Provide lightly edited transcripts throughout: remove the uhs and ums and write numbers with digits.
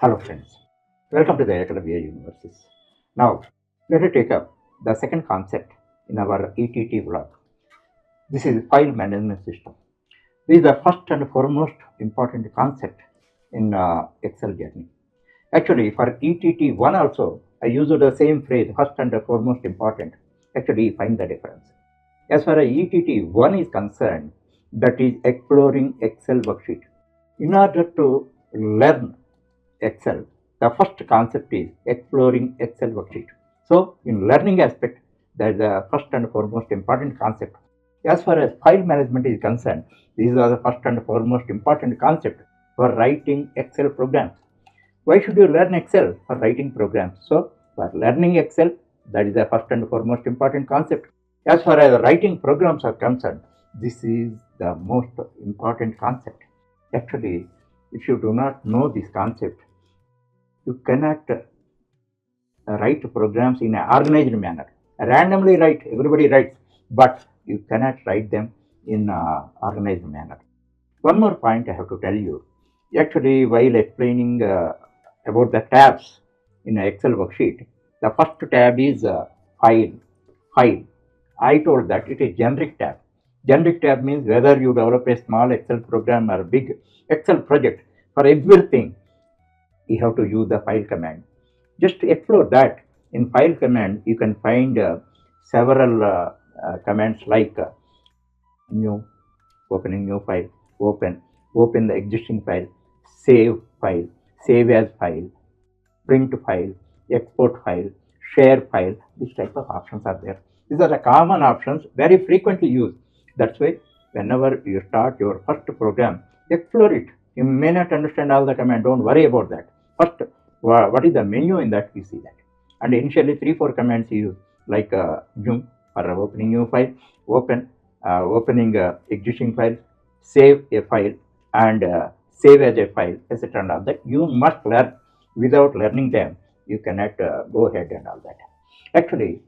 Hello friends, welcome to the Academy Universes. Now, let us take up the second concept in our ETT vlog. This is file management system. This is the first and foremost important concept in Excel journey. Actually, for ETT 1 also, I used the same phrase, first and foremost important. Actually, find the difference. As far as ETT 1 is concerned, that is exploring Excel worksheet. In order to learn Excel, the first concept is exploring Excel worksheet. So, in learning aspect, that is the first and foremost important concept. As far as file management is concerned, these are the first and foremost important concept for writing Excel programs. Why should you learn Excel? For writing programs. So, for learning Excel, that is the first and foremost important concept. As far as writing programs are concerned, this is the most important concept. Actually, if you do not know this concept, you cannot write programs in an organized manner. Randomly write, everybody writes, but you cannot write them in an organized manner. One more point I have to tell you. Actually, while explaining about the tabs in an Excel worksheet, the first tab is file. File. I told that it is generic tab. Generic tab means whether you develop a small Excel program or a big Excel project, for everything you have to use the file command. Just to explore that, in file command you can find several commands like new, opening new file, open the existing file, save as file, print file, export file, share file. These type of options are there. These are the common options very frequently used. That's why whenever you start your first program, explore it. You may not understand all the command, don't worry about that. First, what is the menu in that, we see that. And initially 3-4 commands you use, like zoom for opening new file, opening existing file, save a file, and save as a file, etc. and all that. You must learn. Without learning them, you cannot go ahead and all that. Actually,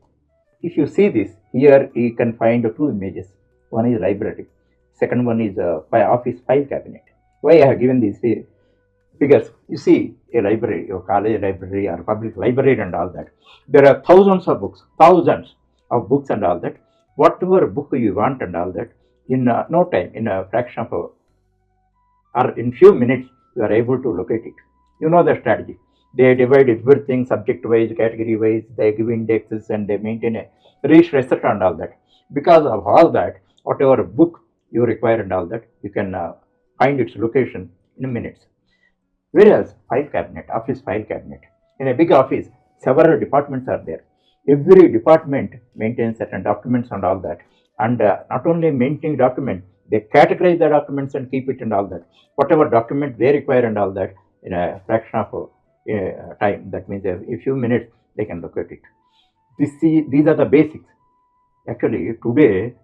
if you see this, here you can find two images. One is library, second one is office file cabinet. Why I have given these figures? You see a library, your college library or public library and all that. There are thousands of books and all that. Whatever book you want and all that, in no time, in a fraction of or in few minutes, you are able to locate it. You know the strategy. They divide everything subject wise, category wise, they give indexes and they maintain a register, etc. and all that. Because of all that, whatever book you require and all that, you can find its location in minutes. Whereas file cabinet, office file cabinet, in a big office, several departments are there. Every department maintains certain documents and all that. And not only maintaining document, they categorize the documents and keep it and all that. Whatever document they require and all that, in a fraction of time, that means a few minutes, they can locate it. These are the basics. Actually, today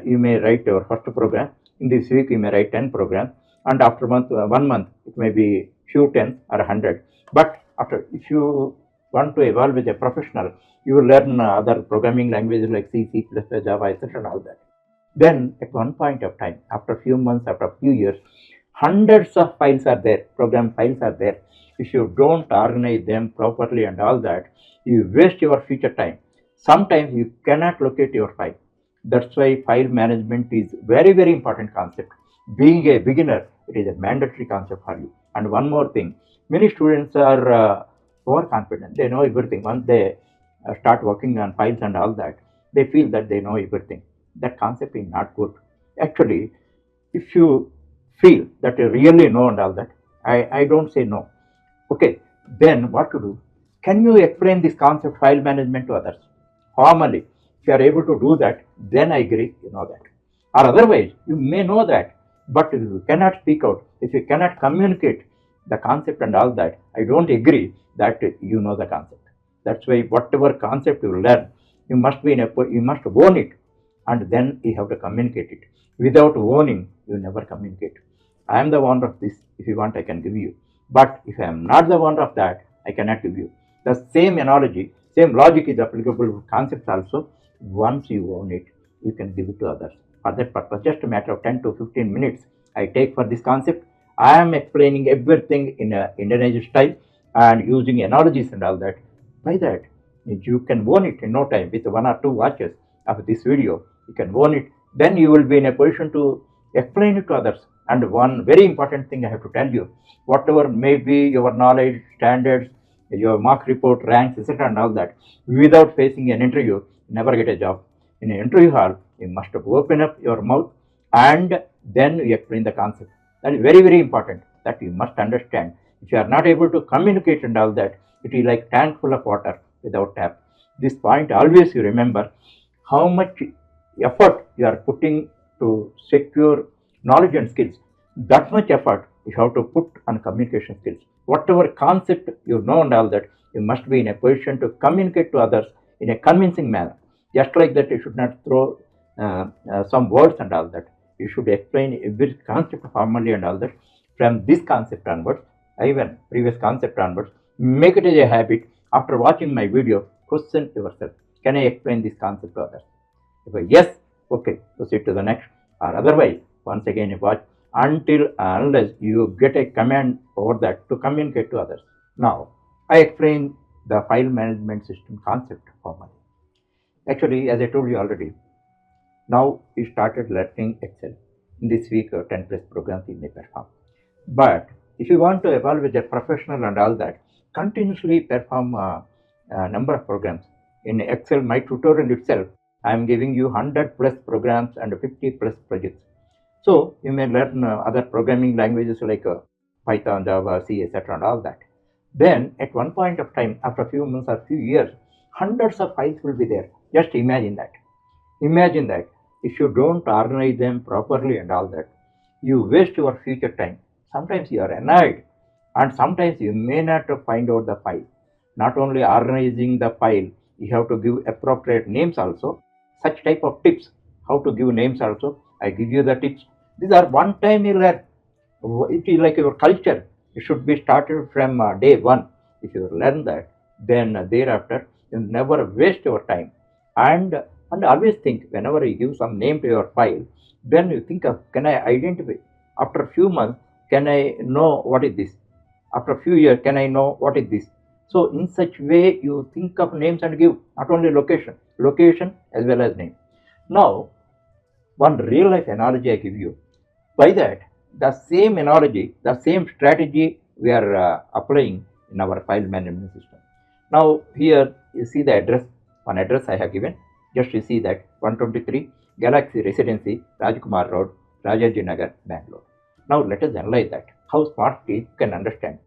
you may write your first program. In this week, you may write 10 programs, and after 1 month, it may be few 10 or 100. But if you want to evolve as a professional, you will learn other programming languages like C, C++, Java, etc. and all that. Then, at one point of time, after a few months, after a few years, hundreds of files are there, program files are there. If you don't organize them properly and all that, you waste your future time. Sometimes you cannot locate your file. That's why file management is very, very important concept. Being a beginner, it is a mandatory concept for you. And one more thing, many students are overconfident. They know everything. Once they start working on files and all that, they feel that they know everything. That concept is not good. Actually, if you feel that you really know and all that, I don't say no. Okay, then what to do? Can you explain this concept file management to others? Formally, if you are able to do that, then I agree, you know that. Or otherwise, you may know that, but if you cannot speak out, if you cannot communicate the concept and all that, I don't agree that you know the concept. That's why whatever concept you learn, you must own it, and then you have to communicate it. Without owning, you never communicate. I am the owner of this. If you want, I can give you. But if I am not the owner of that, I cannot give you. The same analogy, same logic is applicable to concepts also. Once you own it, you can give it to others. For that purpose, just a matter of 10 to 15 minutes I take for this concept, I am explaining everything in a Indonesian style and using analogies and all that. By that, you can own it in no time with 1 or 2 watches of this video. You can own it. Then you will be in a position to explain it to others. And one very important thing I have to tell you, whatever may be your knowledge, standards, your mark report, ranks, etc., and all that, without facing an interview, never get a job. In an interview hall, you must open up your mouth and then you explain the concept. That is very, very important that you must understand. If you are not able to communicate and all that, it is like tank full of water without tap. This point always you remember how much effort you are putting to secure knowledge and skills. That much effort you have to put on communication skills. Whatever concept you know and all that, you must be in a position to communicate to others in a convincing manner. Just like that, you should not throw some words and all that. You should explain every concept formally and all that. From this concept onwards, even previous concept onwards, make it as a habit. After watching my video, question yourself: can I explain this concept to others? If yes, okay, proceed to the next. Or otherwise, once again you watch until unless you get a command over that to communicate to others. Now, I explain the file management system concept formally. Actually, as I told you already, now we started learning Excel. In this week, 10 plus programs we may perform. But if you want to evolve as a professional and all that, continuously perform a number of programs. In Excel, my tutorial itself, I am giving you 100 plus programs and 50 plus projects. So you may learn other programming languages like Python, Java, C, etc. and all that. Then at one point of time, after a few months or few years, hundreds of files will be there. Just imagine that. Imagine that if you don't organize them properly and all that, you waste your future time. Sometimes you are annoyed and sometimes you may not find out the file. Not only organizing the file, you have to give appropriate names also. Such type of tips, how to give names also, I give you the tips. These are one time you learn. It is like your culture. It should be started from day one. If you learn that, then thereafter you never waste your time. And always think whenever you give some name to your file, then you think of, can I identify? After a few months, can I know what is this? After a few years, can I know what is this? So in such way, you think of names and give not only location as well as name. Now, one real life analogy I give you. By that, the same analogy, the same strategy we are applying in our file management system. Now here you see the address, one address I have given. Just you see that 123 Galaxy Residency, Rajkumar Road, Rajaji Nagar, Bangalore. Now let us analyze that, how smart kids can understand.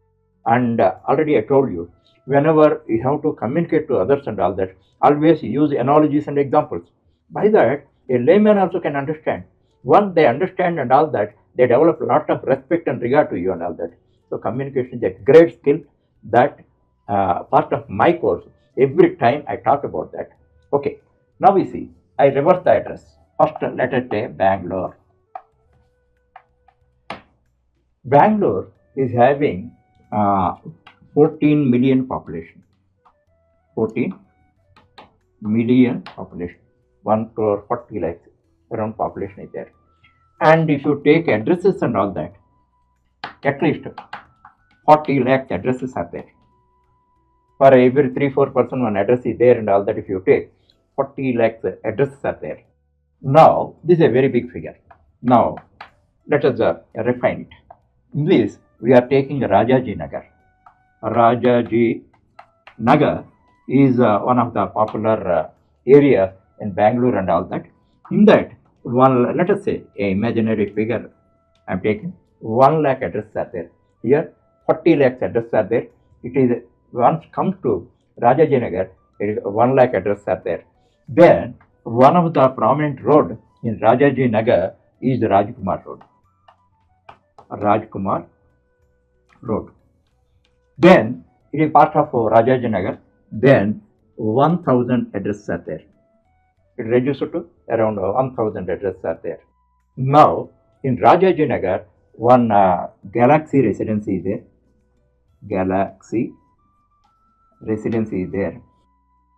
And already I told you, whenever you have to communicate to others and all that, always use analogies and examples. By that, a layman also can understand. Once they understand and all that, they develop a lot of respect and regard to you and all that. So communication is a great skill that part of my course. Every time I talk about that. Okay, now we see. I reverse the address. First, let us say Bangalore. Bangalore is having 14 million population. 14 million population. 1 crore 40 lakhs around population is there. And if you take addresses and all that, at least 40 lakhs addresses are there. For every 3-4 person, one address is there and all that. If you take 40 lakhs addresses are there. Now, this is a very big figure. Now, let us refine it. In this, we are taking Rajaji Nagar. Rajaji Nagar is one of the popular areas in Bangalore and all that. In that, let us say, a imaginary figure I am taking, 1 lakh addresses are there. Here, 40 lakhs addresses are there. It is once comes to Rajaji Nagar, 1 lakh addresses are there. Then, one of the prominent road in Rajaji Nagar is Rajkumar Road. Rajkumar Road. Then, it is part of Rajaji Nagar. Then, 1000 addresses are there. It reduces to around 1000 addresses are there. Now, in Rajaji Nagar, one Galaxy Residency is there. Galaxy Residency is there.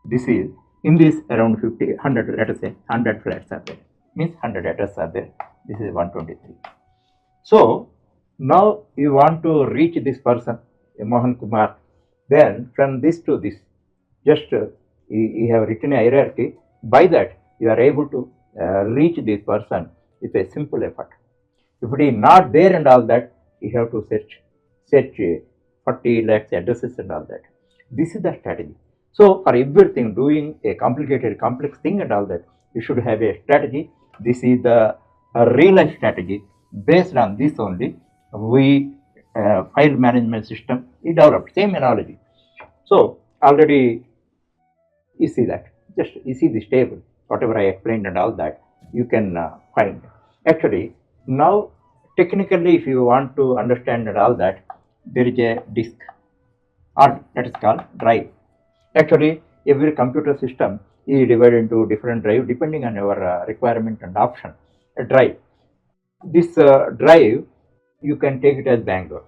This is, in this around 50, 100, let us say 100 flats are there. Means 100 addresses are there. This is 123. So, Now you want to reach this person, Mohan Kumar. Then from this to this, just you have written a hierarchy. By that, you are able to reach this person with a simple effort. If it is not there and all that, you have to search 40 lakhs addresses and all that. This is the strategy. So for everything, doing a complicated, complex thing and all that, you should have a strategy. This is the real life strategy. Based on this only, we file management system is developed. Same analogy. So already you see that. Just you see this table, whatever I explained and all that, you can find. Actually, now technically, if you want to understand and all that, there is a disk or that is called drive. Actually, every computer system is divided into different drive depending on your requirement and option. A drive. This drive, you can take it as Bangalore,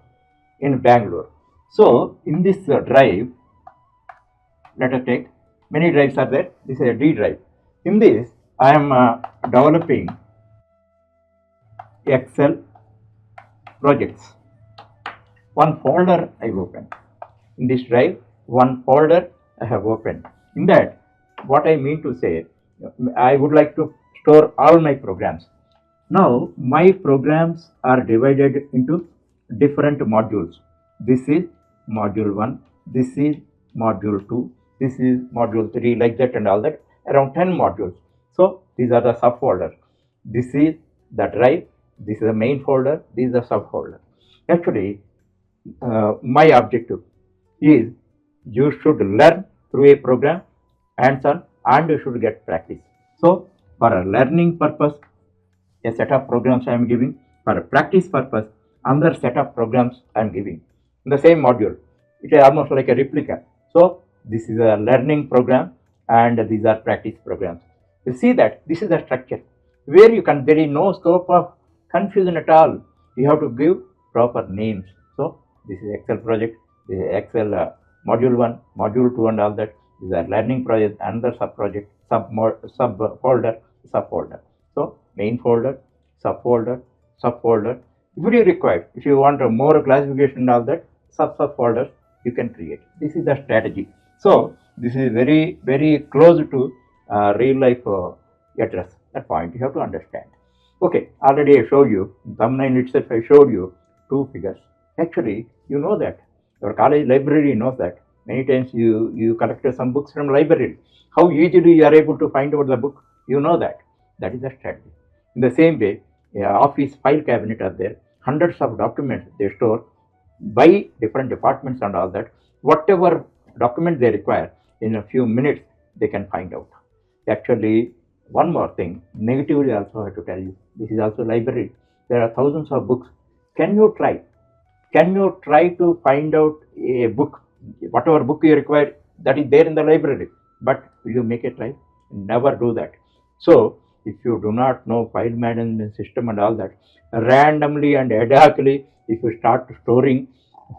in Bangalore. So, in this drive, let us take many drives are there. This is a D drive. In this, I am developing Excel projects. One folder I opened. In this drive, one folder I have opened. In that, what I mean to say, I would like to store all my programs. Now, my programs are divided into different modules. This is module 1, this is module 2, this is module 3, like that and all that, around 10 modules. So, these are the subfolders. This is the drive, this is the main folder, this is the subfolder. Actually, my objective is you should learn through a program hands-on and you should get practice. So, for a learning purpose, a set of programs I am giving. For a practice purpose, another set of programs I am giving. In the same module, it is almost like a replica. So, this is a learning program and these are practice programs. You see that this is the structure where you can, there is no scope of confusion at all. You have to give proper names. So, this is Excel project, this is Excel module 1, module 2 and all that. These are learning project, another sub project, sub folder, subfolder. So, main folder, subfolder, subfolder. If it is required, if you want a more classification and all that, subfolders you can create. This is the strategy. So, this is very close to real life address. That point you have to understand. Okay, already I showed you, thumbnail itself I showed you two figures. Actually, you know that. Your college library knows that. Many times you collected some books from library. How easily you are able to find out the book, you know that. That is the strategy. In the same way, office file cabinet are there. Hundreds of documents they store by different departments and all that. Whatever document they require, in a few minutes they can find out. Actually, one more thing, negatively also I have to tell you, this is also library. There are thousands of books. Can you try? Can you try to find out a book, whatever book you require, that is there in the library? But will you make a try? Never do that. So, if you do not know file management system and all that, randomly and ad hocly, if you start storing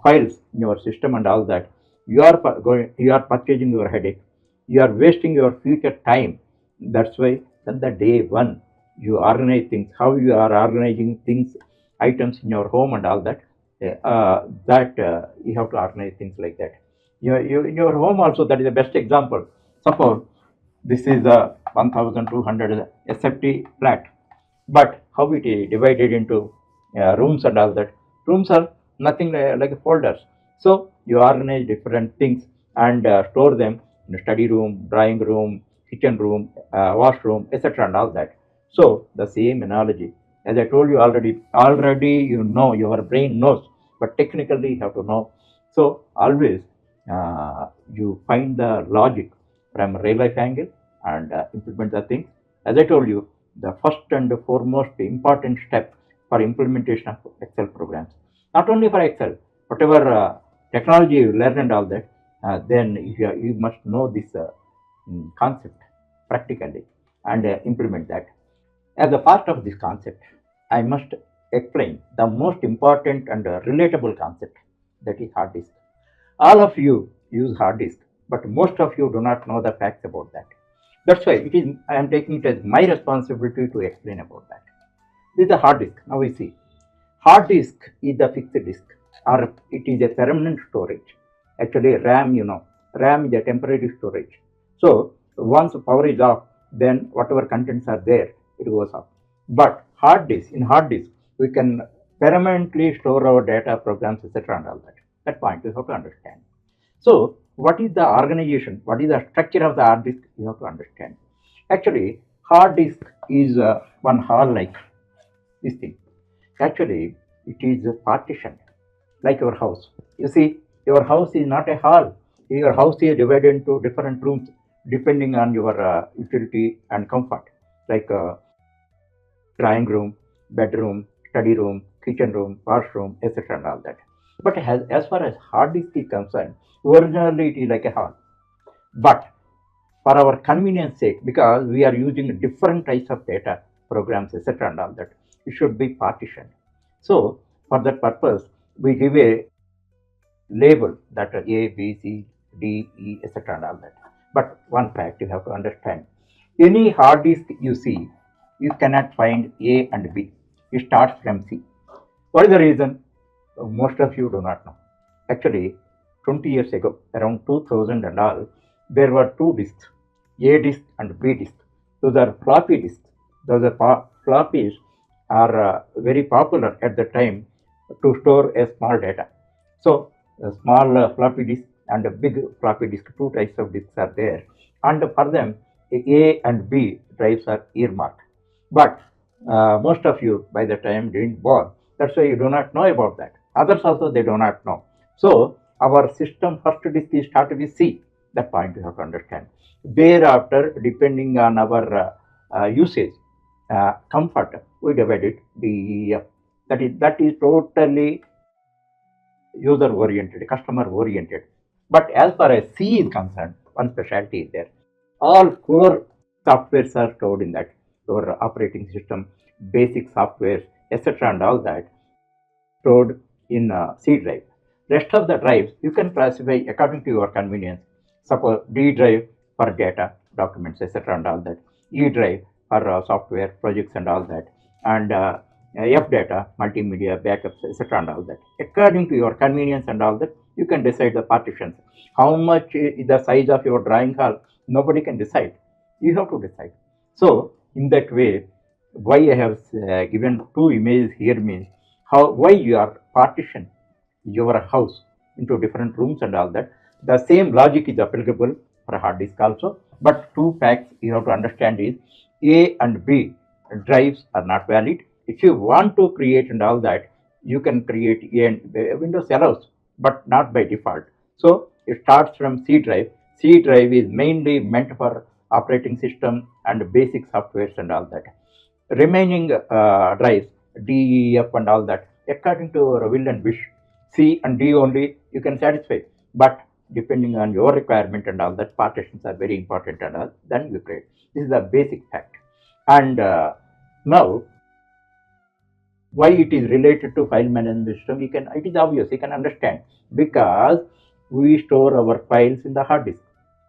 files in your system and all that, you are purchasing your headache. You are wasting your future time. That's why then the day one you organize things, how you are organizing things, items in your home and all that. You have to organize things like that. In your home also, that is the best example. Suppose this is a 1200 SFT flat, but how it is divided into rooms and all that. Rooms are nothing like folders. So you organize different things and store them in a study room, drawing room, kitchen room, washroom, etc. and all that. So the same analogy, as I told you already you know, your brain knows, but technically you have to know. So always you find the logic from a real life angle and implement the things. As I told you, the first and foremost important step for implementation of Excel programs. Not only for Excel, whatever technology you learn and all that, then you must know this concept practically and implement that. As a part of this concept, I must explain the most important and relatable concept, that is hard disk. All of you use hard disk, but most of you do not know the facts about that. That's why I am taking it as my responsibility to explain about that. This is the hard disk. Now we see. Hard disk is the fixed disk, or it is a permanent storage. Actually, RAM, RAM is a temporary storage. So once power is off, then whatever contents are there, it goes off. But in hard disk, we can permanently store our data, programs, etc., and all that. That point you have to understand. So, what is the organization? What is the structure of the hard disk? You have to understand. Actually, hard disk is one hall like this thing. Actually, it is a partition like your house. You see, your house is not a hall. Your house is divided into different rooms depending on your utility and comfort, like drawing room, bedroom, study room, kitchen room, washroom, etc. and all that. But as far as hard disk is concerned, originally it is like a hall. But for our convenience sake, because we are using different types of data, programs, etc. and all that, it should be partitioned. So for that purpose, we give a label that A, B, C, D, E, etc. and all that. But one fact you have to understand, any hard disk you see, you cannot find A and B. It starts from C. What is the reason? Most of you do not know. Actually, 20 years ago, around 2000 and all, there were two disks, A disk and B disk. Those are floppy disks. Floppies are very popular at the time to store a small data. So, a small floppy disk and a big floppy disk, two types of disks are there. And for them, A and B drives are earmarked. But most of you by the time didn't born. That's why you do not know about that. Others also they do not know. So our system first disk is started with C. That point you have to understand. Thereafter, depending on our usage, comfort, we divide it DEF. That is totally user oriented, customer oriented. But as far as C is concerned, one specialty is there. All core softwares are stored in that. Your operating system, basic softwares, etc., and all that stored in C drive. Rest of the drives you can classify according to your convenience. Suppose D drive for data, documents, etc., and all that. E drive for software, projects, and all that. And F data, multimedia, backups, etc., and all that. According to your convenience and all that, you can decide the partitions. How much is the size of your drawing hall? Nobody can decide. You have to decide. So, in that way, why I have given two images here means why you are partition your house into different rooms and all that. The same logic is applicable for a hard disk also, but two facts you have to understand is A and B drives are not valid. If you want to create and all that, you can create A and Windows allows, but not by default. So it starts from C drive. C drive is mainly meant for operating system and basic softwares and all that. Remaining drives, D, E, F and all that, according to your will and wish, C and D only you can satisfy. But depending on your requirement and all that, partitions are very important and all, then you create. This is the basic fact. And now, why it is related to file management system, it is obvious, you can understand, because we store our files in the hard disk.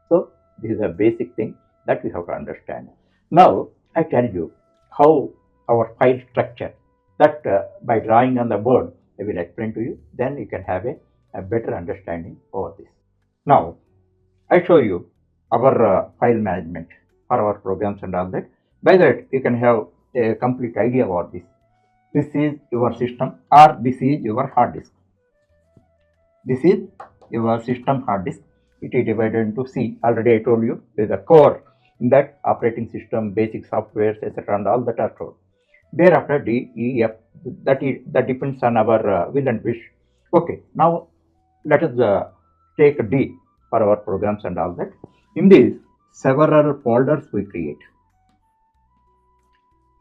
So this is a basic thing that we have to understand. Now I tell you how our file structure, that by drawing on the board I will explain to you, then you can have a better understanding over this. Now I show you our file management for our programs and all that. By that you can have a complete idea about this. This is your system, or this is your hard disk. This is your system hard disk. It is divided into C. Already I told you there is a core in that operating system, basic softwares, etc., and all that are stored. Thereafter D, E, F, that depends on our will and wish. Okay, now let us take D for our programs and all that. In this, several folders we create.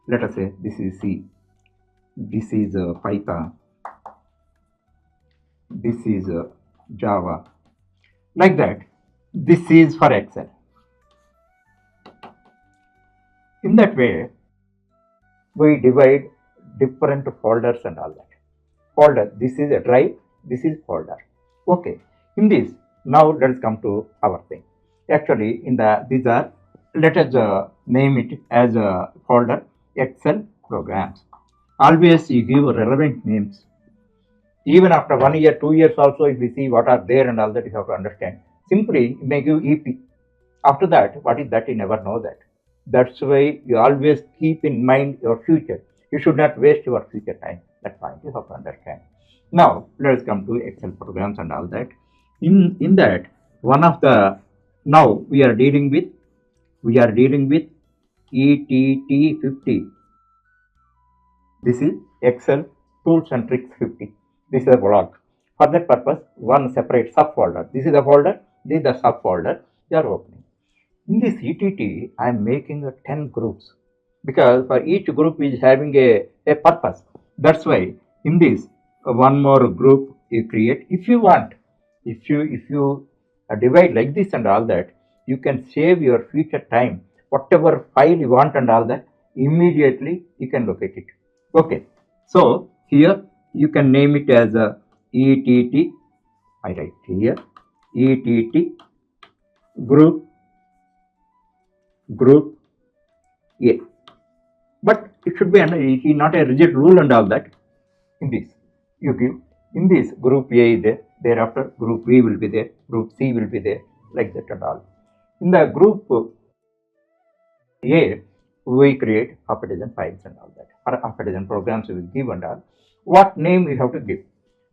Let us say this is C, this is Python, this is Java, like that. This is for Excel. In that way, we divide different folders and all that. Folder, this is a drive, this is folder. Okay, in this, now let's come to our thing. Actually, these are, let us name it as a folder Excel programs. Always you give relevant names. Even after 1 year, 2 years also, if we see what are there and all that, you have to understand. Simply, you may give EP. After that, what is that? You never know that. That's why you always keep in mind your future. You should not waste your future time. That point you have to understand. Now, let us come to Excel programs and all that. In that, one of the now we are dealing with ETT 50. This is Excel Tools and Tricks 50. This is a blog. For that purpose, one separate subfolder. This is the folder, this is the subfolder you are opening. In this ETT, I am making 10 groups because for each group is having a purpose. That's why in this one more group you create. If you want, if you divide like this and all that, you can save your future time. Whatever file you want and all that, immediately you can locate it. Okay, so here you can name it as a ETT. I write here ETT group A. But it should be not a rigid rule and all that. In this, you give in this group A is there, thereafter group B will be there, group C will be there, like that and all. In the group A, we create half a dozen files and all that, or half a dozen programs we will give and all. What name we have to give?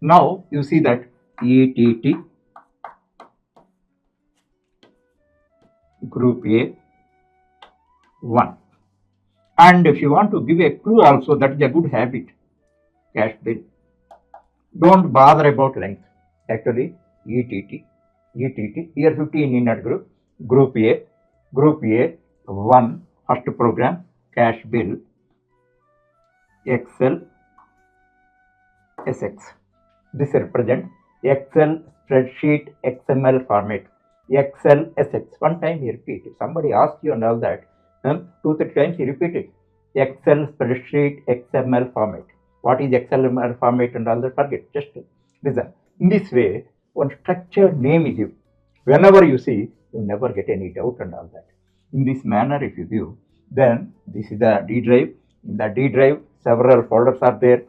Now you see that ETT group A 1. And if you want to give a clue also, that is a good habit. Cash bill. Don't bother about length. Actually, ETT, here 15 in that group, group A 1, first program, cash bill, Excel, SX. This represents Excel spreadsheet XML format, Excel SX. One time you repeat it. Somebody asks you and all that, 2-3 times you repeat it. Excel spreadsheet XML format. What is XML format and all that? Forget. Just listen. In this way, one structured name is given. Whenever you see, you never get any doubt and all that. In this manner, if you give, then this is the D drive. In the D drive, several folders are there.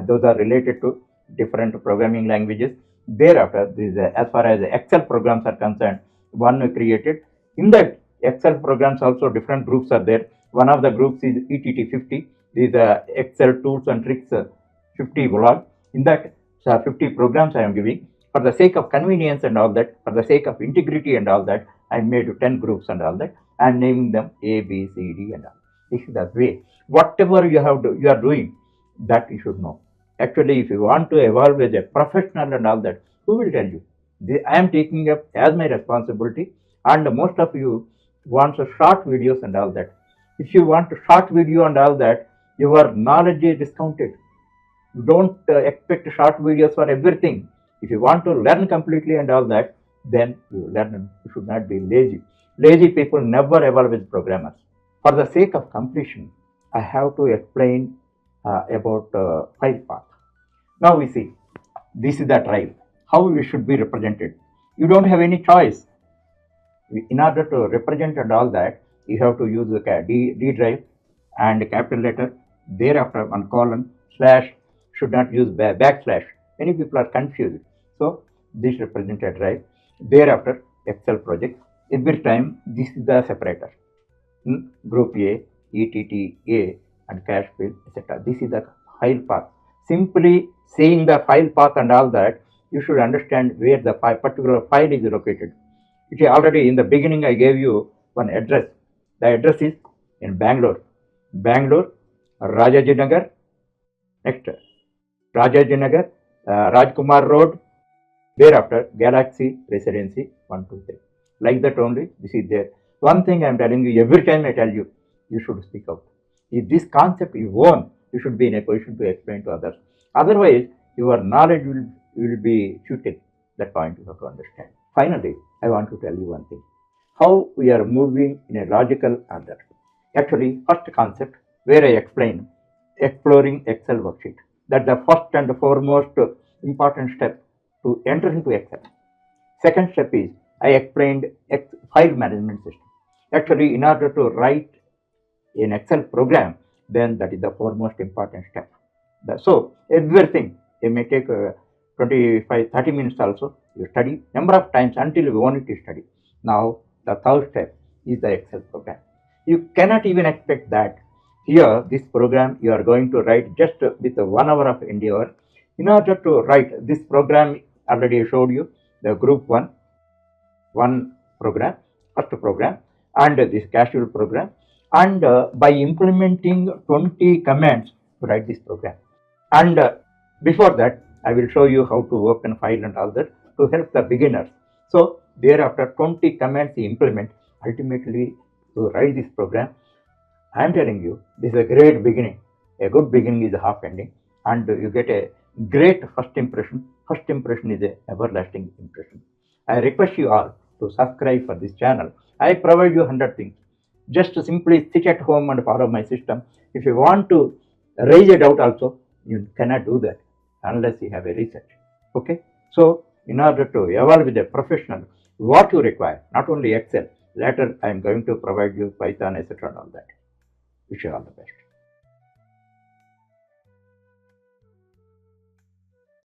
Those are related to different programming languages. Thereafter, this as far as Excel programs are concerned, one created. In that Excel programs also different groups are there. One of the groups is ETT 50. This is Excel Tools and Tricks 50 blog. In that 50 programs I am giving. For the sake of convenience and all that, for the sake of integrity and all that, I made 10 groups and all that. I am naming them A, B, C, D and all. This is the way. Whatever you are doing, that you should know. Actually, if you want to evolve as a professional and all that, who will tell you? I am taking up as my responsibility, and most of you want short videos and all that. If you want a short video and all that, your knowledge is discounted. You don't expect short videos for everything. If you want to learn completely and all that, then you learn. You should not be lazy. Lazy people never evolve as programmers. For the sake of completion, I have to explain about file path. Now we see, this is the drive, how we should be represented. You don't have any choice. In order to represent and all that, you have to use the D drive and capital letter, thereafter one colon, slash, should not use backslash. Many people are confused. So this represents a drive. Thereafter, Excel project. Every time, this is the separator. Group A, ETT A, and cash bill, etc. This is the file path. Simply saying the file path and all that, you should understand where the particular file is located. It is already in the beginning I gave you one address. The address is in Bangalore, Rajajinagar, next Rajajinagar, Rajkumar Road, thereafter Galaxy Residency 123. Like that only, this is there. One thing I am telling you, every time I tell you, you should speak out. If this concept you own, you should be in a position to explain to others. Otherwise, your knowledge will be futile. That point you have to understand. Finally, I want to tell you one thing. How we are moving in a logical order. Actually, first concept where I explain exploring Excel worksheet. That's the first and foremost important step to enter into Excel. Second step is I explained file management system. Actually, in order to write an Excel program, then that is the foremost important step. So everything, it may take 25-30 minutes also. You study number of times until you want it to study. Now the third step is the Excel program. You cannot even expect that here this program you are going to write just with 1 hour of endeavor. In order to write this program, already I showed you the group one program, first program, and this casual program, and by implementing 20 commands to write this program. And before that, I will show you how to open file and all that to help the beginners. So thereafter 20 commands you implement ultimately to write this program. I am telling you, this is a great beginning. A good beginning is a half ending, and you get a great first impression. First impression is an everlasting impression. I request you all to subscribe for this channel. I provide you 100 things. Just simply sit at home and follow my system. If you want to raise a doubt also, you cannot do that unless you have a research. Okay? So, in order to evolve with a professional, what you require, not only Excel, later I am going to provide you Python, etc. and all that. Wish you all the best.